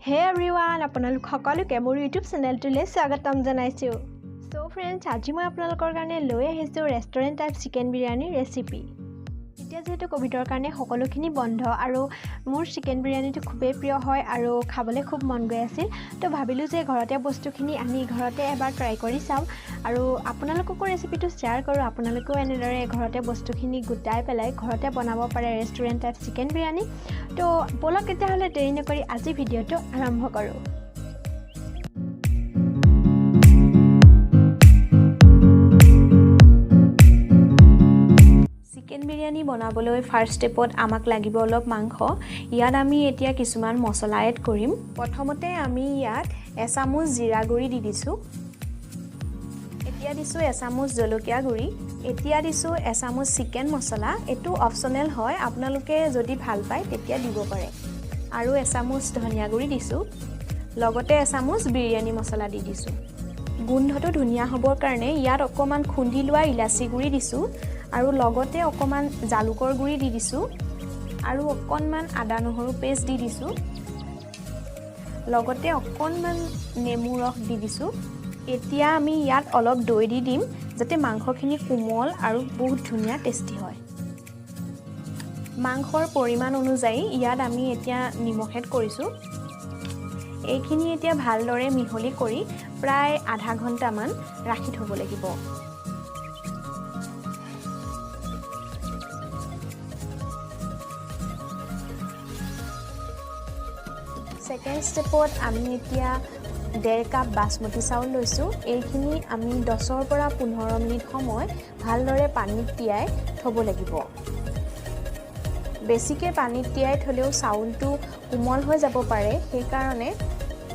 Hey everyone, আপোনালোক সকলোকে মোৰ YouTube চেনেলটোলৈ স্বাগতম জনাইছো। So friends, আজি মই আপোনালোকৰ কাৰণে লৈ আহিছো restaurant type chicken biryani recipe. এতিয়া যেহেতু কোভিডৰ কাৰণে সকলোখিনি বন্ধ আৰু মোৰ চিকেন বিৰিয়ানীটো খুবেই প্ৰিয় হয় আৰু খাবলৈ খুব মন গৈ আছিল, তো ভাবিলোঁ যে ঘৰতে বস্তুখিনি আনি ঘৰতে এবাৰ ট্ৰাই কৰি চাওঁ আৰু আপোনালোককো ৰেচিপিটো শ্বেয়াৰ কৰোঁ। আপোনালোকেও এনেদৰে ঘৰতে বস্তুখিনি গোটাই পেলাই ঘৰতে বনাব পাৰে ৰেষ্টুৰেণ্ট টাইপ চিকেন বিৰিয়ানী। তো বলক তেতিয়াহ'লে দেৰি নকৰি আজি ভিডিঅ'টো আৰম্ভ কৰোঁ। চিকেন বিৰিয়ানী বনাবলৈ ফাৰ্ষ্ট ষ্টেপত আমাক লাগিব অলপ মাংস। ইয়াত আমি এতিয়া কিছুমান মছলা এড কৰিম। প্ৰথমতে আমি ইয়াত এচামুচ জিৰা গুড়ি দি দিছোঁ। এতিয়া দিছোঁ এচামুচ জলকীয়া গুড়ি। এতিয়া দিছোঁ এচামুচ চিকেন মছলা। এইটো অপশ্যনেল হয়, আপোনালোকে যদি ভাল পায় তেতিয়া দিব পাৰে। আৰু এচামুচ ধনিয়া গুড়ি দিছোঁ। লগতে এচামুচ বিৰিয়ানী মছলা দি দিছোঁ। গোন্ধটো ধুনীয়া হ'বৰ কাৰণে ইয়াত অকণমান খুন্দি লোৱা ইলাচি গুড়ি দিছোঁ আৰু লগতে অকণমান জালুকৰ গুড়ি দি দিছোঁ আৰু অকণমান আদা নহৰু পেষ্ট দি দিছোঁ। লগতে অকণমান নেমু ৰস দি দিছোঁ। এতিয়া আমি ইয়াত অলপ দৈ দি দিম যাতে মাংসখিনি কোমল আৰু বহুত ধুনীয়া টেষ্টি হয়। মাংসৰ পৰিমাণ অনুযায়ী ইয়াত আমি এতিয়া নিমখ এড কৰিছোঁ। এইখিনি এতিয়া ভালদৰে মিহলি কৰি প্ৰায় আধা ঘণ্টামান ৰাখি থ'ব লাগিব। ছেকেণ্ড ষ্টেপত আমি এতিয়া 1.5 কাপ বাসমতি চাউল লৈছোঁ। এইখিনি আমি 10 পৰা 15 মিনিট সময় ভালদৰে পানীত তিয়াই থ'ব লাগিব। বেছিকৈ পানীত তিয়াই থ'লেও চাউলটো কোমল হৈ যাব পাৰে, সেইকাৰণে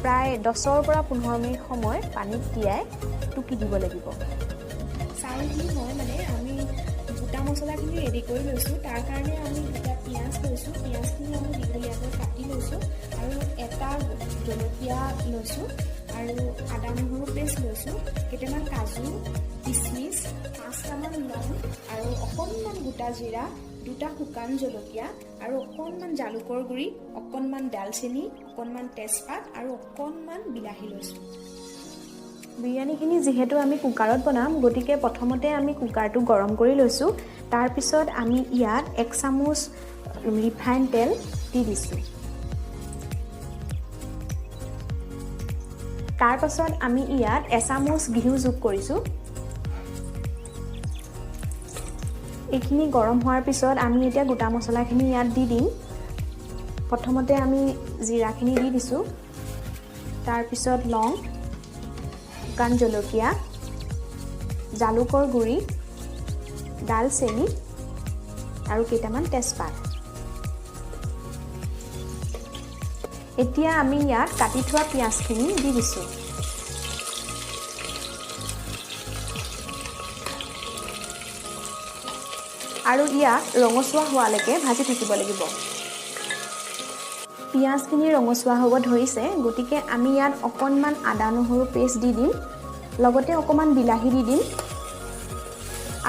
প্ৰায় 10 পৰা 15 মিনিট সময় পানীত তিয়াই টুকি দিব লাগিব। চাউলখিনি আমি গোটা মছলাখিনি ৰেডি কৰি লৈছোঁ। তাৰ কাৰণে আমি দুটা পিঁয়াজ লৈছোঁ। পিঁয়াজখিনি আমি দীঘলীয়াকৈ কাটি লৈছোঁ আৰু এটা জলকীয়া লৈছোঁ আৰু আদা নহৰু পেষ্ট লৈছোঁ। কেইটামান কাজু, কিচমিচ, 5টামান লং আৰু অকণমান গোটা জিৰা, 2টা শুকান জলকীয়া আৰু অকণমান জালুকৰ গুড়ি, অকণমান ডালচেনি, অকণমান তেজপাত আৰু অকণমান বিলাহী লৈছোঁ। বিৰিয়ানীখিনি যিহেতু আমি কুকাৰত বনাম, গতিকে প্ৰথমতে আমি কুকাৰটো গৰম কৰি লৈছোঁ। তাৰপিছত আমি ইয়াত 1 চামুচ ৰিফাইন তেল দি দিছোঁ। তাৰপাছত আমি ইয়াত এচামুচ ঘিউ যোগ কৰিছোঁ। এইখিনি গৰম হোৱাৰ পিছত আমি এতিয়া গোটা মছলাখিনি ইয়াত দি দিম। প্ৰথমতে আমি জিৰাখিনি দি দিছোঁ। তাৰপিছত লং, শুকান জলকীয়া, জালুকৰ গুড়ি, ডালচেনি আৰু কেইটামান তেজপাত। এতিয়া আমি ইয়াত কাটি থোৱা পিঁয়াজখিনি দি দিছোঁ। আৰু ইয়াক ৰঙচুৱা হোৱালৈকে ভাজি থাকিব লাগিব। পিঁয়াজখিনি ৰঙচুৱা হ'ব ধৰিছে, গতিকে আমি ইয়াত অকণমান আদা নহৰু পেষ্ট দি দিম। লগতে অকণমান বিলাহী দি দিম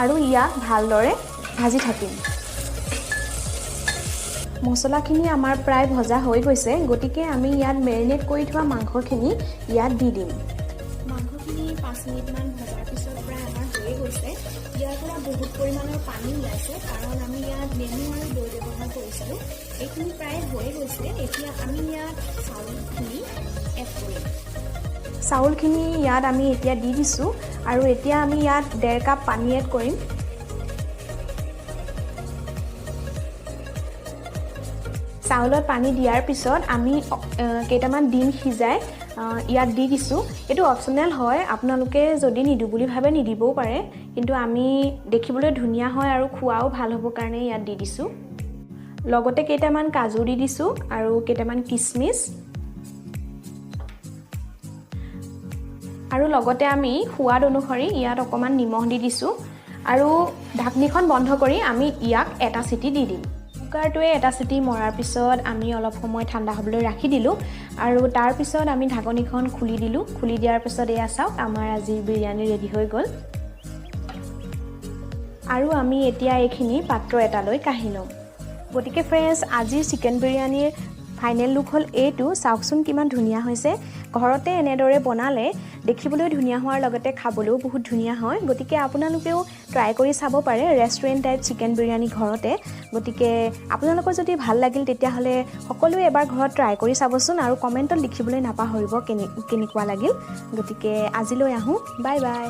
আৰু ইয়াক ভালদৰে ভাজি থাকিম। মছলাখিনি আমাৰ প্ৰায় ভজা হৈ গৈছে, গতিকে আমি ইয়াত মেৰিনেট কৰি থোৱা মাংসখিনি ইয়াত দি দিম। মাংসখিনি 5 মিনিটমান ভজাৰ পিছত প্ৰায় আমাৰ হৈয়ে গৈছে। ইয়াৰ পৰা বহুত পৰিমাণৰ পানী ওলাইছে, কাৰণ আমি ইয়াত নেমু আৰু দৈ ব্যৱহাৰ কৰিছিলোঁ। এইখিনি প্ৰায় হৈয়ে গৈছে। এতিয়া আমি ইয়াত চাউলখিনি এড কৰিম। চাউলখিনি ইয়াত আমি এতিয়া দি দিছোঁ আৰু এতিয়া আমি ইয়াত 1.5 কাপ পানী এড কৰিম। চাউলত পানী দিয়াৰ পিছত আমি কেইটামান ডিম সিজাই ইয়াত দি দিছোঁ। এইটো অপশ্যনেল হয়, আপোনালোকে যদি নিদিওঁ বুলি ভাবে নিদিবও পাৰে, কিন্তু আমি দেখিবলৈ ধুনীয়া হয় আৰু খোৱাও ভাল হ'ব কাৰণে ইয়াত দি দিছোঁ। লগতে কেইটামান কাজু দি দিছোঁ আৰু কেইটামান কিচমিচ আৰু লগতে আমি সোৱাদ অনুসৰি ইয়াত অকণমান নিমখ দি দিছোঁ আৰু ঢাকনিখন বন্ধ কৰি আমি ইয়াক এটা চিটি দি দিম। কুকাৰটোৱে এটা চিটি মৰাৰ পিছত আমি অলপ সময় ঠাণ্ডা হ'বলৈ ৰাখি দিলোঁ আৰু তাৰপিছত আমি ঢাকনিখন খুলি দিলোঁ। খুলি দিয়াৰ পিছত এয়া চাওক, আমাৰ আজিৰ বিৰিয়ানী ৰেডি হৈ গ'ল। আৰু আমি এতিয়া এইখিনি পাত্ৰ এটালৈ কাঢ়ি ল'ম। গতিকে ফ্ৰেণ্ডছ, আজিৰ চিকেন বিৰিয়ানীৰ ফাইনেল লুক হ'ল এইটো। চাওকচোন কিমান ধুনীয়া হৈছে। ঘৰতে এনেদৰে বনালে দেখিবলৈ ধুনীয়া হোৱাৰ লগতে খাবলৈও বহুত ধুনীয়া হয়। গতিকে আপোনালোকেও ট্ৰাই কৰি চাব পাৰে ৰেষ্টুৰেণ্ট টাইপ চিকেন বিৰিয়ানী ঘৰতে। গতিকে আপোনালোকৰ যদি ভাল লাগিল তেতিয়াহ'লে সকলোৱে এবাৰ ঘৰত ট্ৰাই কৰি চাবচোন আৰু কমেণ্টত লিখিবলৈ নাপাহৰিব কেনেকুৱা লাগিল। গতিকে আজিলৈ আহোঁ, বাই বাই।